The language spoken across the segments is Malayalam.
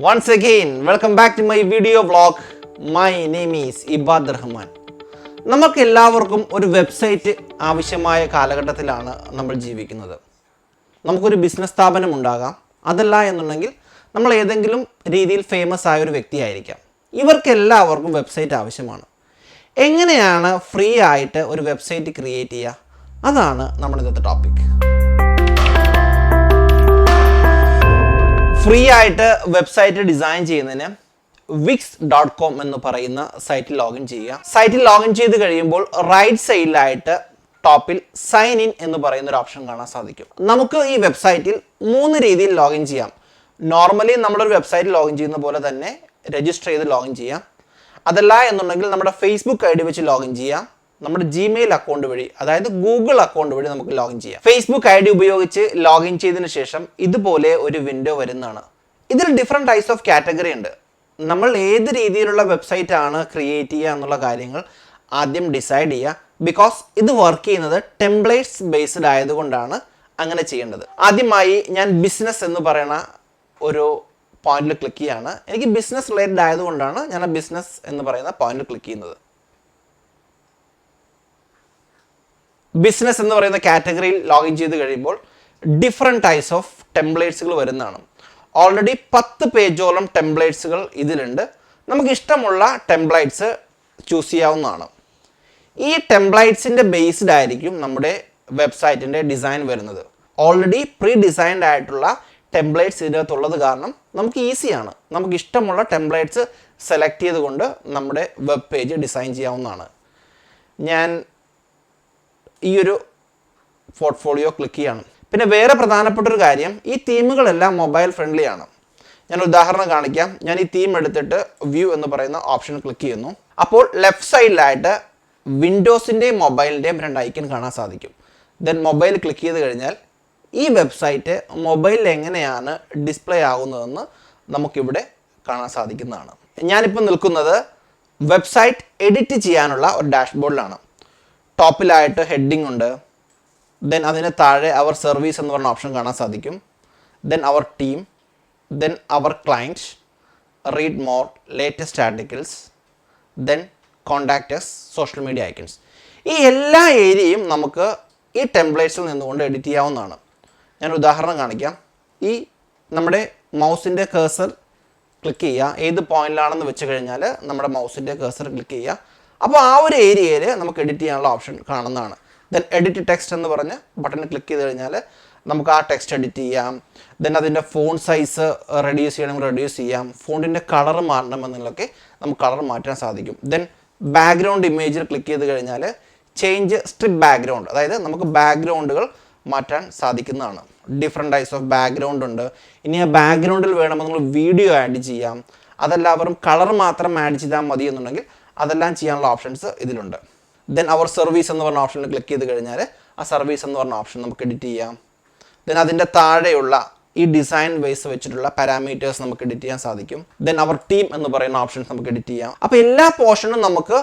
Once again, welcome back to my video vlog. My name is Ibad Rahman. നമുക്ക് എല്ലാവർക്കും ഒരു വെബ്സൈറ്റ് ആവശ്യമായ കാലഘട്ടത്തിലാണ് നമ്മൾ ജീവിക്കുന്നത്. നമുക്കൊരു ബിസിനസ് സ്ഥാപനം ഉണ്ടാകാം. അതല്ല എന്നുണ്ടെങ്കിൽ നമ്മൾ ഏതെങ്കിലും രീതിയിൽ ഫേമസ് ആയ ഒരു വ്യക്തിയായിരിക്കാം. ഇവർക്ക് എല്ലാവർക്കും വെബ്സൈറ്റ് ആവശ്യമാണ്. എങ്ങനെയാണ് ഫ്രീ ആയിട്ട് ഒരു വെബ്സൈറ്റ് ക്രിയേറ്റ് ചെയ്യുക? അതാണ് നമ്മുടെ ഇന്നത്തെ ടോപ്പിക്. ഫ്രീ ആയിട്ട് വെബ്സൈറ്റ് ഡിസൈൻ ചെയ്യുന്നതിന് wix.com എന്ന് പറയുന്ന സൈറ്റിൽ ലോഗിൻ ചെയ്യുക. സൈറ്റിൽ ലോഗിൻ ചെയ്ത് കഴിയുമ്പോൾ റൈറ്റ് സൈഡിലായിട്ട് ടോപ്പിൽ സൈൻ ഇൻ എന്ന് പറയുന്ന ഒരു ഓപ്ഷൻ കാണാൻ സാധിക്കും. നമുക്ക് ഈ വെബ്സൈറ്റിൽ 3 രീതിയിൽ ലോഗിൻ ചെയ്യാം. നോർമലി നമ്മളൊരു വെബ്സൈറ്റിൽ ലോഗിൻ ചെയ്യുന്ന പോലെ തന്നെ രജിസ്റ്റർ ചെയ്ത് ലോഗിൻ ചെയ്യാം. അതല്ല എന്നുണ്ടെങ്കിൽ നമ്മുടെ ഫേസ്ബുക്ക് ID വെച്ച് ലോഗിൻ ചെയ്യാം. നമ്മുടെ ജിമെയിൽ അക്കൗണ്ട് വഴി, അതായത് ഗൂഗിൾ അക്കൗണ്ട് വഴി നമുക്ക് ലോഗിൻ ചെയ്യാം. ഫേസ്ബുക്ക് ID ഉപയോഗിച്ച് ലോഗിൻ ചെയ്തതിന് ശേഷം ഇതുപോലെ ഒരു വിൻഡോ വരുന്നതാണ്. ഇതിൽ ഡിഫറെൻറ്റ് ടൈപ്സ് ഓഫ് കാറ്റഗറി ഉണ്ട്. നമ്മൾ ഏത് രീതിയിലുള്ള വെബ്സൈറ്റ് ആണ് ക്രിയേറ്റ് ചെയ്യുക എന്നുള്ള കാര്യങ്ങൾ ആദ്യം ഡിസൈഡ് ചെയ്യുക. ബിക്കോസ് ഇത് വർക്ക് ചെയ്യുന്നത് ടെംപ്ലേറ്റ്സ് ബേസ്ഡ് ആയതുകൊണ്ടാണ് അങ്ങനെ ചെയ്യേണ്ടത്. ആദ്യമായി ഞാൻ ബിസിനസ് എന്ന് പറയുന്ന ഒരു പോയിന്റിൽ ക്ലിക്ക് ചെയ്യാണ്. എനിക്ക് ബിസിനസ് റിലേറ്റഡ് ആയതുകൊണ്ടാണ് ഞാൻ ആ ബിസിനസ് എന്ന് പറയുന്ന പോയിന്റിൽ ക്ലിക്ക് ചെയ്യുന്നത്. ബിസിനസ് എന്ന് പറയുന്ന കാറ്റഗറിയിൽ ലോഗിൻ ചെയ്ത് കഴിയുമ്പോൾ ഡിഫറെൻറ്റ് ടൈപ്സ് ഓഫ് ടെംപ്ലേറ്റ്സുകൾ വരുന്നതാണ്. ഓൾറെഡി 10 പേജോളം ടെംപ്ലേറ്റ്സുകൾ ഇതിലുണ്ട്. നമുക്ക് ഇഷ്ടമുള്ള ടെംപ്ലേറ്റ്സ് ചൂസ് ചെയ്യാവുന്നതാണ്. ഈ ടെംപ്ലേറ്റ്സിൻ്റെ ബേസ്ഡ് ആയിരിക്കും നമ്മുടെ വെബ്സൈറ്റിൻ്റെ ഡിസൈൻ വരുന്നത്. ഓൾറെഡി പ്രീ ഡിസൈൻഡ് ആയിട്ടുള്ള ടെംപ്ലേറ്റ്സ് ഇതിനകത്തുള്ളത് കാരണം നമുക്ക് ഈസിയാണ്. നമുക്ക് ഇഷ്ടമുള്ള ടെംപ്ലേറ്റ്സ് സെലക്ട് ചെയ്തുകൊണ്ട് നമ്മുടെ വെബ് പേജ് ഡിസൈൻ ചെയ്യാവുന്നതാണ്. ഞാൻ ഈ ഒരു പോർട്ട്ഫോളിയോ ക്ലിക്ക് ചെയ്യണം. പിന്നെ വേറെ പ്രധാനപ്പെട്ട ഒരു കാര്യം, ഈ തീമുകളെല്ലാം മൊബൈൽ ഫ്രണ്ട്ലി ആണ്. ഞാൻ ഉദാഹരണം കാണിക്കാം. ഞാൻ ഈ തീം എടുത്തിട്ട് വ്യൂ എന്ന് പറയുന്ന ഓപ്ഷൻ ക്ലിക്ക് ചെയ്യുന്നു. അപ്പോൾ ലെഫ്റ്റ് സൈഡിലായിട്ട് വിൻഡോസിൻ്റെയും മൊബൈലിൻ്റെയും 2 ഐക്കൺ കാണാൻ സാധിക്കും. ദെൻ മൊബൈൽ ക്ലിക്ക് ചെയ്ത് കഴിഞ്ഞാൽ ഈ വെബ്സൈറ്റ് മൊബൈലിൽ എങ്ങനെയാണ് ഡിസ്പ്ലേ ആകുന്നതെന്ന് നമുക്കിവിടെ കാണാൻ സാധിക്കുന്നതാണ്. ഞാനിപ്പോൾ നിൽക്കുന്നത് വെബ്സൈറ്റ് എഡിറ്റ് ചെയ്യാനുള്ള ഒരു ഡാഷ്ബോർഡിലാണ്. ടോപ്പിലായിട്ട് ഹെഡിങ് ഉണ്ട്. ദെൻ അതിന് താഴെ അവർ സർവീസ് എന്ന് പറഞ്ഞ ഓപ്ഷൻ കാണാൻ സാധിക്കും. Then our team, then our client, read more, latest articles, then contacts, social media icons. ഈ എല്ലാ ഏരിയയും നമുക്ക് ഈ ടെംപ്ലേറ്റ്സിൽ നിന്നുകൊണ്ട് എഡിറ്റ് ചെയ്യാവുന്നതാണ്. ഞാൻ ഉദാഹരണം കാണിക്കാം. ഈ നമ്മുടെ മൗസിൻ്റെ കേഴ്സർ ക്ലിക്ക് ചെയ്യുക. ഏത് പോയിന്റിലാണെന്ന് വെച്ച് കഴിഞ്ഞാൽ നമ്മുടെ മൗസിൻ്റെ കേഴ്സർ ക്ലിക്ക് ചെയ്യുക. അപ്പോൾ ആ ഒരു ഏരിയയിൽ നമുക്ക് എഡിറ്റ് ചെയ്യാനുള്ള ഓപ്ഷൻ കാണുന്നതാണ്. ദെൻ എഡിറ്റ് ടെക്സ്റ്റ് എന്ന് പറഞ്ഞ് ബട്ടൺ ക്ലിക്ക് ചെയ്ത് കഴിഞ്ഞാൽ നമുക്ക് ആ ടെക്സ്റ്റ് എഡിറ്റ് ചെയ്യാം. ദെൻ അതിൻ്റെ ഫോൺ സൈസ് റെഡ്യൂസ് ചെയ്യണമെങ്കിൽ റെഡ്യൂസ് ചെയ്യാം. ഫോണിൻ്റെ കളർ മാറ്റണമെന്നുള്ളതൊക്കെ നമുക്ക് കളർ മാറ്റാൻ സാധിക്കും. ദെൻ ബാക്ക്ഗ്രൗണ്ട് ഇമേജിൽ ക്ലിക്ക് ചെയ്ത് കഴിഞ്ഞാൽ ചേഞ്ച് സ്ട്രിപ്പ് ബാക്ക്ഗ്രൗണ്ട്, അതായത് നമുക്ക് ബാക്ക്ഗ്രൗണ്ടുകൾ മാറ്റാൻ സാധിക്കുന്നതാണ്. ഡിഫറെൻറ്റ് ടൈപ്സ് ഓഫ് ബാക്ക്ഗ്രൗണ്ട് ഉണ്ട്. ഇനി ആ ബാക്ക്ഗ്രൗണ്ടിൽ വേണമെങ്കിൽ വീഡിയോ ആഡ് ചെയ്യാം. അതെല്ലാവരും കളർ മാത്രം ആഡ് ചെയ്താൽ മതി എന്നുണ്ടെങ്കിൽ അതെല്ലാം ചെയ്യാനുള്ള ഓപ്ഷൻസ് ഇതിലുണ്ട്. ദെൻ അവർ സർവീസ് എന്ന് പറഞ്ഞ ഓപ്ഷനിൽ ക്ലിക്ക് ചെയ്ത് കഴിഞ്ഞാൽ ആ സർവീസ് എന്ന് പറഞ്ഞ ഓപ്ഷൻ നമുക്ക് എഡിറ്റ് ചെയ്യാം. ദെൻ അതിൻ്റെ താഴെയുള്ള ഈ ഡിസൈൻ ബേസ് വെച്ചിട്ടുള്ള പാരാമീറ്റേഴ്സ് നമുക്ക് എഡിറ്റ് ചെയ്യാൻ സാധിക്കും. ദെൻ അവർ ടീം എന്ന് പറയുന്ന ഓപ്ഷൻസ് നമുക്ക് എഡിറ്റ് ചെയ്യാം. അപ്പോൾ എല്ലാ പോർഷനും നമുക്ക്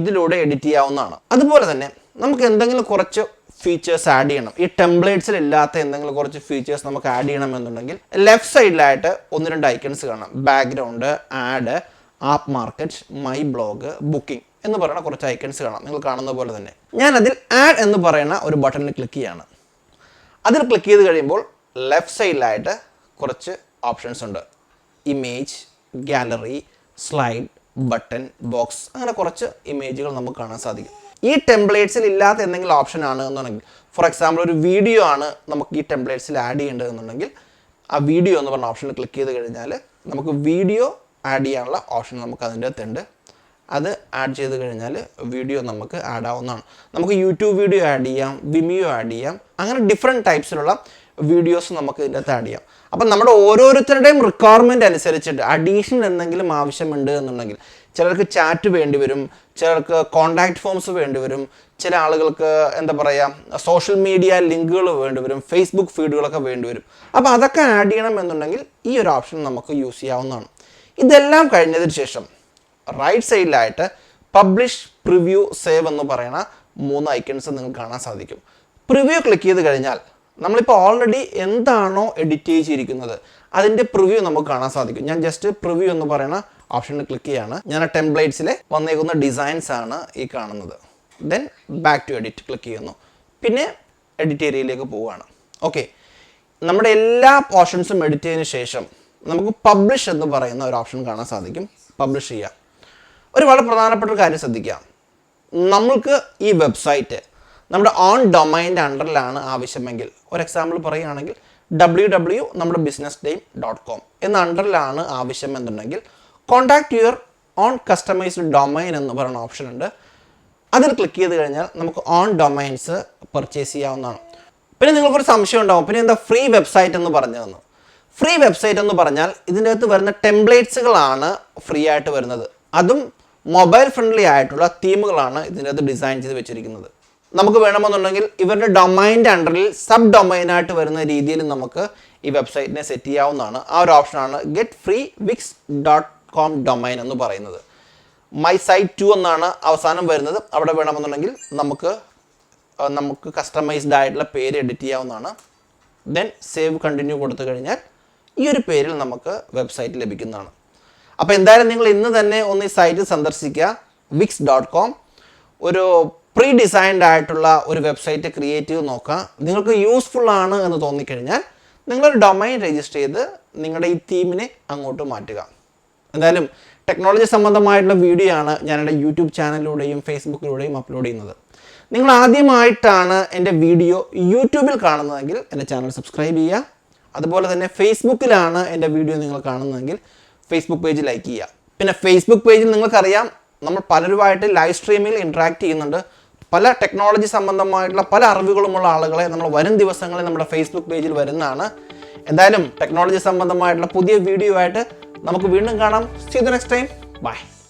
ഇതിലൂടെ എഡിറ്റ് ചെയ്യാവുന്നതാണ്. അതുപോലെ തന്നെ നമുക്ക് എന്തെങ്കിലും കുറച്ച് ഫീച്ചേഴ്സ് ആഡ് ചെയ്യണം, ഈ ടെംപ്ലേറ്റ്സിൽ ഇല്ലാത്ത എന്തെങ്കിലും കുറച്ച് ഫീച്ചേഴ്സ് നമുക്ക് ആഡ് ചെയ്യണമെന്നുണ്ടെങ്കിൽ ലെഫ്റ്റ് സൈഡിലായിട്ട് 1-2 ഐക്കൺസ് കാണാം. Background, add, app market, my blog, booking എന്ന് പറയുന്ന കുറച്ച് ഐക്കൺസ് കാണാം. നിങ്ങൾ കാണുന്ന പോലെ തന്നെ ഞാനതിൽ ആഡ് എന്ന് പറയുന്ന ഒരു ബട്ടണിൽ ക്ലിക്ക് ചെയ്യാണ്. അതിൽ ക്ലിക്ക് ചെയ്ത് കഴിയുമ്പോൾ ലെഫ്റ്റ് സൈഡിലായിട്ട് കുറച്ച് ഓപ്ഷൻസ് ഉണ്ട്. Image, gallery, slide, button, box, അങ്ങനെ കുറച്ച് ഇമേജുകൾ നമുക്ക് കാണാൻ സാധിക്കും. ഈ ടെംപ്ലേറ്റ്സിൽ ഇല്ലാത്ത എന്തെങ്കിലും ഓപ്ഷൻ ആണ് എന്നുണ്ടെങ്കിൽ, ഫോർ എക്സാമ്പിൾ ഒരു വീഡിയോ ആണ് നമുക്ക് ഈ ടെംപ്ലേറ്റ്സിൽ ആഡ് ചെയ്യേണ്ടതെന്നുണ്ടെങ്കിൽ ആ വീഡിയോ എന്ന് പറഞ്ഞ ഓപ്ഷനിൽ ക്ലിക്ക് ചെയ്ത് കഴിഞ്ഞാൽ നമുക്ക് വീഡിയോ ആഡ് ചെയ്യാനുള്ള ഓപ്ഷൻ നമുക്ക് അതിൻ്റെ അകത്തുണ്ട്. അത് ആഡ് ചെയ്ത് കഴിഞ്ഞാൽ വീഡിയോ നമുക്ക് ആഡ് ആവുന്നതാണ്. നമുക്ക് യൂട്യൂബ് വീഡിയോ ആഡ് ചെയ്യാം, വിമിയോ ആഡ് ചെയ്യാം, അങ്ങനെ ഡിഫറെൻറ്റ് ടൈപ്സിലുള്ള വീഡിയോസ് നമുക്ക് ഇതിൻ്റെ അകത്ത് ആഡ് ചെയ്യാം. അപ്പം നമ്മുടെ ഓരോരുത്തരുടെയും റിക്വയർമെൻറ്റ് അനുസരിച്ചിട്ട് അഡീഷണൽ എന്തെങ്കിലും ആവശ്യമുണ്ട് എന്നുണ്ടെങ്കിൽ ചിലർക്ക് ചാറ്റ് വേണ്ടി വരും, ചിലർക്ക് കോണ്ടാക്ട് ഫോംസ് വേണ്ടി വരും, ചില ആളുകൾക്ക് എന്താ പറയുക സോഷ്യൽ മീഡിയ ലിങ്കുകൾ വേണ്ടി വരും, ഫേസ്ബുക്ക് ഫീഡുകളൊക്കെ വേണ്ടി വരും. അപ്പോൾ അതൊക്കെ ആഡ് ചെയ്യണം എന്നുണ്ടെങ്കിൽ ഈ ഒരു ഓപ്ഷൻ നമുക്ക് യൂസ് ചെയ്യാവുന്നതാണ്. ഇതെല്ലാം കഴിഞ്ഞതിന് ശേഷം റൈറ്റ് സൈഡിലായിട്ട് പബ്ലിഷ്, പ്രിവ്യൂ, സേവ് എന്ന് പറയുന്ന 3 ഐക്കൺസ് നിങ്ങൾക്ക് കാണാൻ സാധിക്കും. പ്രിവ്യൂ ക്ലിക്ക് ചെയ്ത് കഴിഞ്ഞാൽ നമ്മളിപ്പോൾ ഓൾറെഡി എന്താണോ എഡിറ്റ് ചെയ്തിരിക്കുന്നത് അതിൻ്റെ പ്രിവ്യൂ നമുക്ക് കാണാൻ സാധിക്കും. ഞാൻ ജസ്റ്റ് പ്രിവ്യൂ എന്ന് പറയുന്ന ഓപ്ഷനിൽ ക്ലിക്ക് ചെയ്യാണ്. ഞാൻ ആ ടെംപ്ലേറ്റ്സിലെ വന്നേക്കുന്ന ഡിസൈൻസ് ആണ് ഈ കാണുന്നത്. Then back to edit click ചെയ്യുന്നു. പിന്നെ എഡിറ്റ് ഏരിയയിലേക്ക് പോവുകയാണ്. ഓക്കെ, നമ്മുടെ എല്ലാ പോർഷൻസും എഡിറ്റ് ചെയ്തതിന് ശേഷം നമുക്ക് പബ്ലിഷ് എന്ന് പറയുന്ന ഒരു ഓപ്ഷൻ കാണാൻ സാധിക്കും. പബ്ലിഷ് ചെയ്യാം. ഒരു വളരെ പ്രധാനപ്പെട്ട ഒരു കാര്യം ശ്രദ്ധിക്കാം. നമ്മൾക്ക് ഈ വെബ്സൈറ്റ് നമ്മുടെ ഓൺ ഡൊമൈൻ്റെ അണ്ടറിലാണ് ആവശ്യമെങ്കിൽ, ഒരു എക്സാമ്പിൾ പറയുകയാണെങ്കിൽ www നമ്മുടെ businessname.com എന്ന അണ്ടറിലാണ് ആവശ്യമെന്നുണ്ടെങ്കിൽ contact your own customised domain എന്ന് പറയുന്ന ഓപ്ഷൻ ഉണ്ട്. അതിൽ ക്ലിക്ക് ചെയ്ത് കഴിഞ്ഞാൽ നമുക്ക് ഓൺ ഡൊമൈൻസ് പർച്ചേസ് ചെയ്യാവുന്നതാണ്. പിന്നെ നിങ്ങൾക്കൊരു സംശയം ഉണ്ടാവും, പിന്നെ എന്താ ഫ്രീ വെബ്സൈറ്റ് എന്ന് പറഞ്ഞതെന്ന്. ഫ്രീ വെബ്സൈറ്റ് എന്ന് പറഞ്ഞാൽ ഇതിൻ്റെ അകത്ത് വരുന്ന ടെംപ്ലേറ്റ്സുകളാണ് ഫ്രീ ആയിട്ട് വരുന്നത്. അതും മൊബൈൽ ഫ്രണ്ട്ലി ആയിട്ടുള്ള തീമുകളാണ് ഇതിൻ്റെ അകത്ത് ഡിസൈൻ ചെയ്ത് വെച്ചിരിക്കുന്നത്. നമുക്ക് വേണമെന്നുണ്ടെങ്കിൽ ഇവരുടെ ഡൊമൈൻ്റെ അണ്ടറിൽ സബ് ഡൊമൈനായിട്ട് വരുന്ന രീതിയിൽ നമുക്ക് ഈ വെബ്സൈറ്റിനെ സെറ്റ് ചെയ്യാവുന്നതാണ്. ആ ഒരു ഓപ്ഷനാണ് ഗെറ്റ് ഫ്രീ wix.com ഡൊമൈൻ എന്ന് പറയുന്നത്. മൈ സൈറ്റ് 2 എന്നാണ് അവസാനം വരുന്നത്. അവിടെ വേണമെന്നുണ്ടെങ്കിൽ നമുക്ക് കസ്റ്റമൈസ്ഡ് ആയിട്ടുള്ള പേര് എഡിറ്റ് ചെയ്യാവുന്നതാണ്. ദെൻ സേവ് കണ്ടിന്യൂ കൊടുത്തു കഴിഞ്ഞാൽ ഈ ഒരു പേരിൽ നമുക്ക് വെബ്സൈറ്റ് ലഭിക്കുന്നതാണ്. അപ്പോൾ എന്തായാലും നിങ്ങൾ ഇന്ന് തന്നെ ഒന്ന് ഈ സൈറ്റ് സന്ദർശിക്കുക. wix.com ഒരു പ്രീ ഡിസൈൻഡ് ആയിട്ടുള്ള ഒരു വെബ്സൈറ്റ് ക്രിയേറ്റ് ചെയ്ത് നോക്കുക. നിങ്ങൾക്ക് യൂസ്ഫുൾ ആണ് എന്ന് തോന്നിക്കഴിഞ്ഞാൽ നിങ്ങളൊരു ഡൊമൈൻ രജിസ്റ്റർ ചെയ്ത് നിങ്ങളുടെ ഈ തീമിനെ അങ്ങോട്ട് മാറ്റുക. എന്തായാലും ടെക്നോളജി സംബന്ധമായിട്ടുള്ള വീഡിയോ ആണ് ഞാൻ എൻ്റെ യൂട്യൂബ് ചാനലിലൂടെയും ഫേസ്ബുക്കിലൂടെയും അപ്ലോഡ് ചെയ്യുന്നത്. നിങ്ങൾ ആദ്യമായിട്ടാണ് എൻ്റെ വീഡിയോ യൂട്യൂബിൽ കാണുന്നതെങ്കിൽ എൻ്റെ ചാനൽ സബ്സ്ക്രൈബ് ചെയ്യുക. അതുപോലെ തന്നെ ഫേസ്ബുക്കിലാണ് എൻ്റെ വീഡിയോ നിങ്ങൾ കാണുന്നതെങ്കിൽ ഫേസ്ബുക്ക് പേജ് ലൈക്ക് ചെയ്യുക. പിന്നെ ഫേസ്ബുക്ക് പേജിൽ നിങ്ങൾക്കറിയാം നമ്മൾ പലരുമായിട്ട് ലൈവ് സ്ട്രീമിൽ ഇൻട്രാക്ട് ചെയ്യുന്നുണ്ട്. പല ടെക്നോളജി സംബന്ധമായിട്ടുള്ള പല അറിവുകളുമുള്ള ആളുകളെ നമ്മൾ വരും ദിവസങ്ങളിൽ നമ്മുടെ ഫേസ്ബുക്ക് പേജിൽ വരുന്നതാണ്. എന്തായാലും ടെക്നോളജി സംബന്ധമായിട്ടുള്ള പുതിയ വീഡിയോ ആയിട്ട് നമുക്ക് വീണ്ടും കാണാം. See you the next time. Bye.